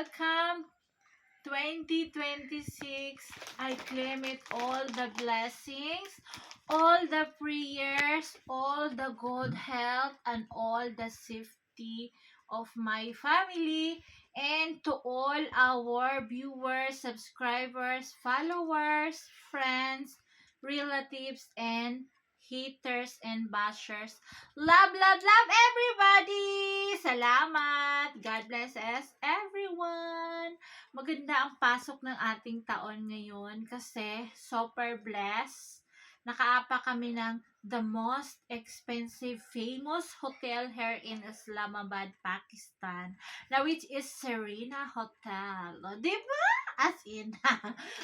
Welcome 2026. I claim it, all the blessings, all the prayers, all the good health, and all the safety of my family, and to all our viewers, subscribers, followers, friends, relatives, and haters and bashers. Love, love, love everybody! Salamat! God bless us everyone! Maganda ang pasok ng ating taon ngayon kasi super blessed. Nakaapa kami ng the most expensive famous hotel here in Islamabad, Pakistan, na which is Serena Hotel. O, diba? As in,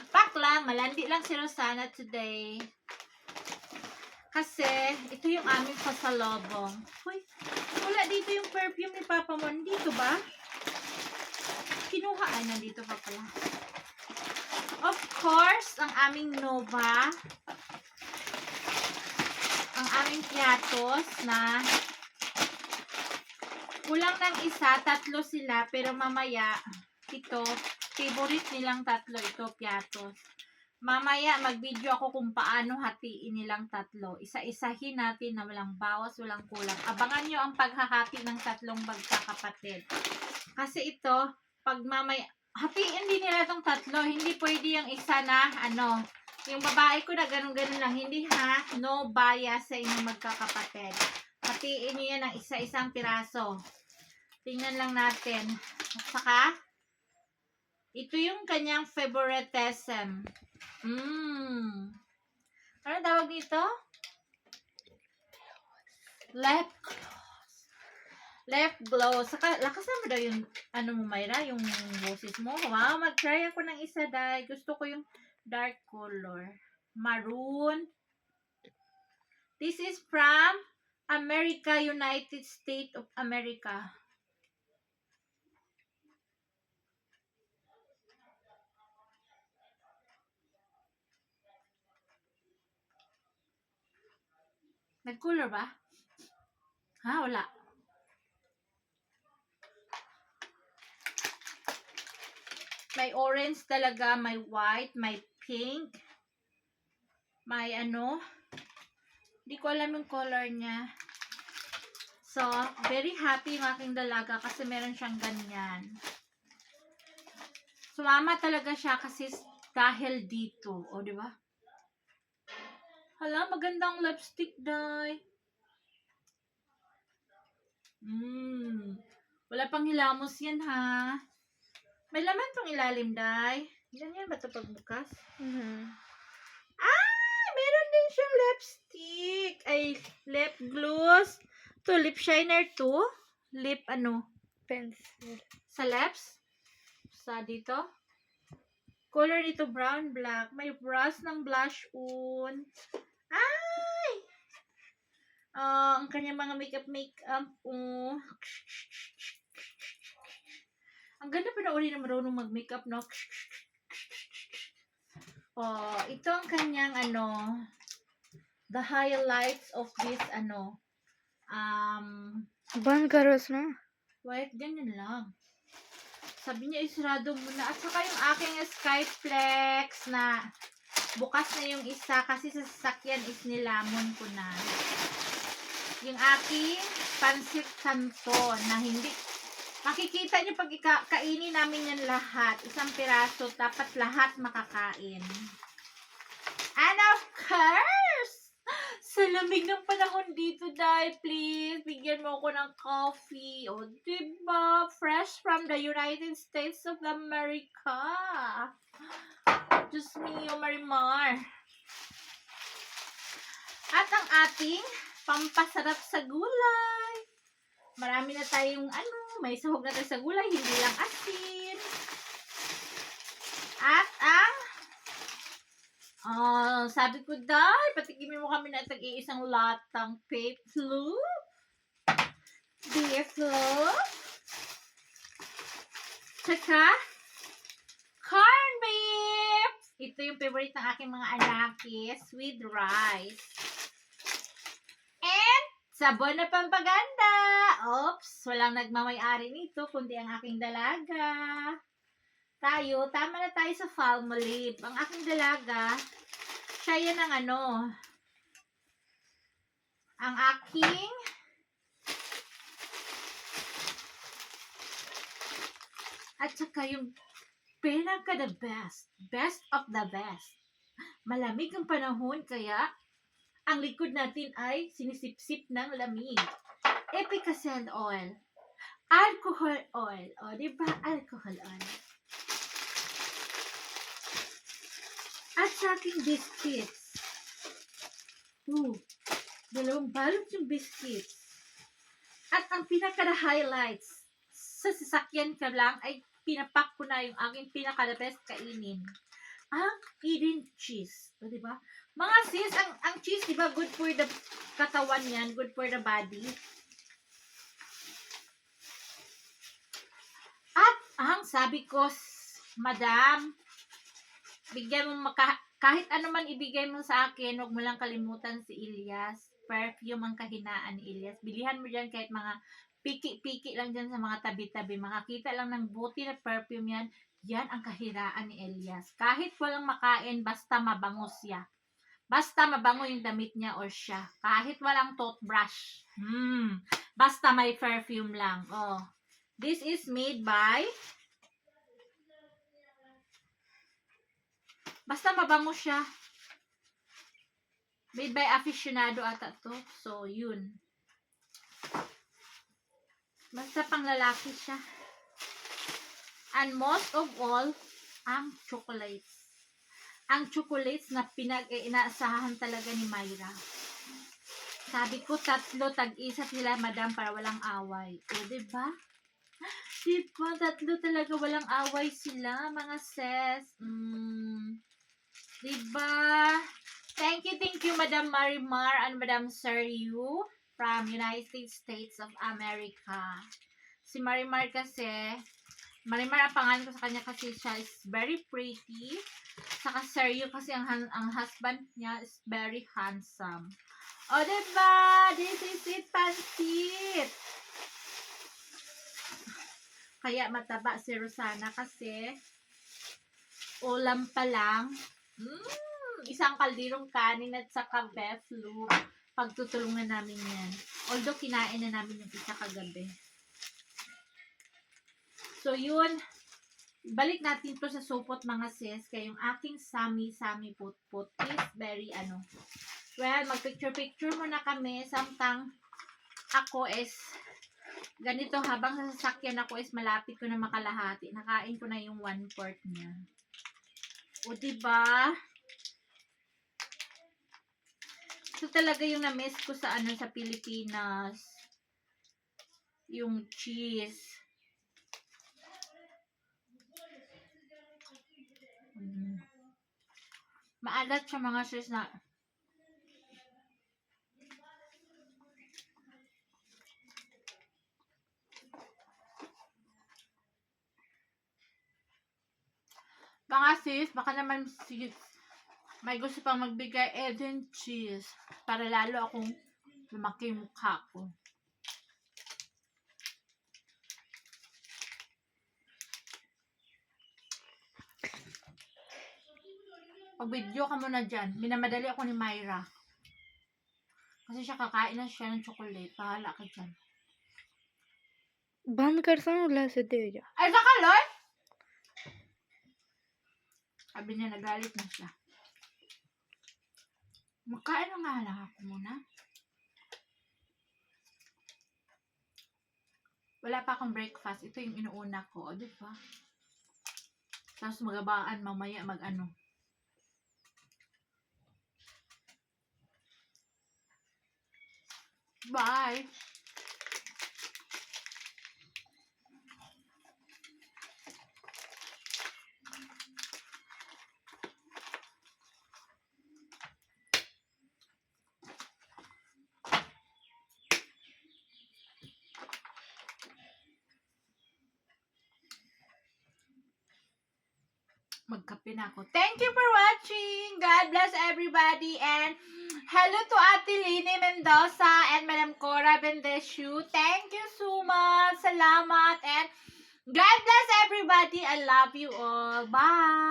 pak lang, malandi lang si Rosana today. Kasi, ito yung aming pasalobong. Uy, wala dito yung perfume ni Papa mo. Dito ba? Kinuha. Ay, nandito pa pala. Of course, ang aming Nova. Ang aming piatos na kulang ng isa, tatlo sila. Pero mamaya, ito, favorite nilang tatlo. Ito, piatos. Mamaya, mag-video ako kung paano hatiin nilang tatlo. Isa-isahin natin na walang bawas, walang kulang. Abangan nyo ang paghahati ng tatlong magkakapatid. Kasi ito, pag mamaya, hatiin din nila itong tatlo. Hindi pwede yung isa na, yung babae ko na ganun-ganun lang. Hindi ha, no bias sa inyong magkakapatid. Hatiin nyo yan ng isa-isang piraso. Tingnan lang natin. At saka, ito yung kanyang favoritism. Ano tawag dito? Lip gloss. Lip gloss. Saka, lakasan mo daw yung, mo, Mayra, yung boses mo. Wow, mag-try ako ng isa, dahil gusto ko yung dark color. Maroon. This is from America, United States of America. Nag-color ba? Ha, wala. May orange talaga, may white, may pink, may hindi ko alam yung color niya. So, very happy yung aking dalaga kasi meron siyang ganyan. Sumama talaga siya kasi dahil dito. O, di ba? Hala, magandang lipstick, day. Wala pang hilamos yan, ha? May laman tong ilalim, day. Ganyan ba ito pagbukas? Meron din siyang lipstick. Ay, lip gloss. To lip shiner to. Lip Pencil. Sa lips. Sa dito. Color nito brown, black. May brush ng blush on. Ay! Ang kanyang mga makeup. Ang ganda pa na uli na marunong mag-makeup, no? Ito ang kanyang the highlights of this Ban karos na. white, ganyan lang. Sabi niya, isarado mo na. At saka yung aking Skyflex na bukas na yung isa kasi sa sasakyan is nilamon ko na. Yung aking pansit canton na hindi, makikita niyo pag kainin namin yan lahat. Isang piraso, dapat lahat makakain. And of course, sa lamig ng panahon dito, dahil please, bigyan mo ako ng coffee. O, diba? Fresh from the United States of America. Diyos mio, Marimar. At ang ating pampasarap sa gulay. Marami na tayong may sahog na tayo sa gulay, hindi lang asin. At ang sabi ko, dahil patikimin mo kami na tag-iisang latang beef loaf, tsaka corn beef. Ito yung favorite ng aking mga anakis with rice. And Sabon na pampaganda. Oops, walang nagmamay-ari nito, kundi ang aking dalaga. Tama na tayo sa Palmolive. Ang aking dalaga, siya yan ang ang aking at saka yung pinaka the best of the best. Malamig ang panahon, kaya ang likod natin ay sinisipsip ng lamig. Epicacel oil. Alcohol oil. O, diba? Alcohol oil. At sa aking biscuits. Dalawang balot yung biscuits. At ang pinaka-highlights sa sasakyan ka lang ay pinapak ko na yung aking pinaka-best kainin. Ang Eden cheese. O, diba? Mga sis, ang cheese, diba, good for the katawan yan, good for the body. At ang sabi ko, madam, bigyan mo kahit ano man ibigay mo sa akin, huwag mo lang kalimutan si Ilyas. Perfume ang kahinaan ni Ilyas. Bilihan mo dyan kahit mga piki-piki lang dyan sa mga tabi-tabi. Makakita lang ng buti na perfume yan. Yan ang kahiraan ni Ilyas. Kahit walang makain, basta mabango siya. Basta mabango yung damit niya or siya. Kahit walang toothbrush. Basta may perfume lang. Oh. This is made by... Basta mabango siya. Made by aficionado ata to. So, yun. Basta pang lalaki siya. And most of all, ang chocolates. Ang chocolates na pinag-inaasahan talaga ni Myra. Sabi ko, 3, tag-isa sila, madam, para walang away. O, diba? Diba, 3 talaga walang away sila, mga sis. Diba? Thank you, Madam Marimar and Madam Seryu from United States of America. Si Marimar kasi, Marimar ang pangalan ko sa kanya kasi siya is very pretty. Saka Seryu kasi ang husband niya is very handsome. O, diba? This is it, pansit. Kaya mataba si Rosana kasi ulam pa lang. Isang kaldirong kanin at saka beef loop. Pagtutulungan namin yan. Although, kinain na namin yung isa kagabi. So, yun. Balik natin to sa supot, mga sis. Kaya yung aking sami-sami put-put is very well, mag-picture-picture muna kami. Samtang ako is ganito, habang sa sasakyan ako is malapit ko na makalahati. Nakain ko na yung 1/4 niya. O, diba? Ito talaga yung na-miss ko sa sa Pilipinas. Yung cheese. Maalat siya, mga sis, na mga sis, baka naman may gusto pang magbigay Eden cheese para lalo akong lumaki yung mukha ko. Pag-video ka muna dyan. Minamadali ako ni Myra. Kasi siya kakain na siya ng chocolate. Pahala ka dyan. बंद करता हूँ उल्ला से दे जा Ay, sakaloy! Sabi niya, nagalit na siya. Makain na nga lang ako muna. Wala pa akong breakfast. Ito yung inuuna ko. O, diba? Tapos magabaan mamaya Bye! Magkape na ako. Thank you for watching. God bless everybody and Hello to Ate Lini Mendoza and Madam Cora Bendeshu. Thank you so much. Salamat and God bless everybody. I love you all. Bye.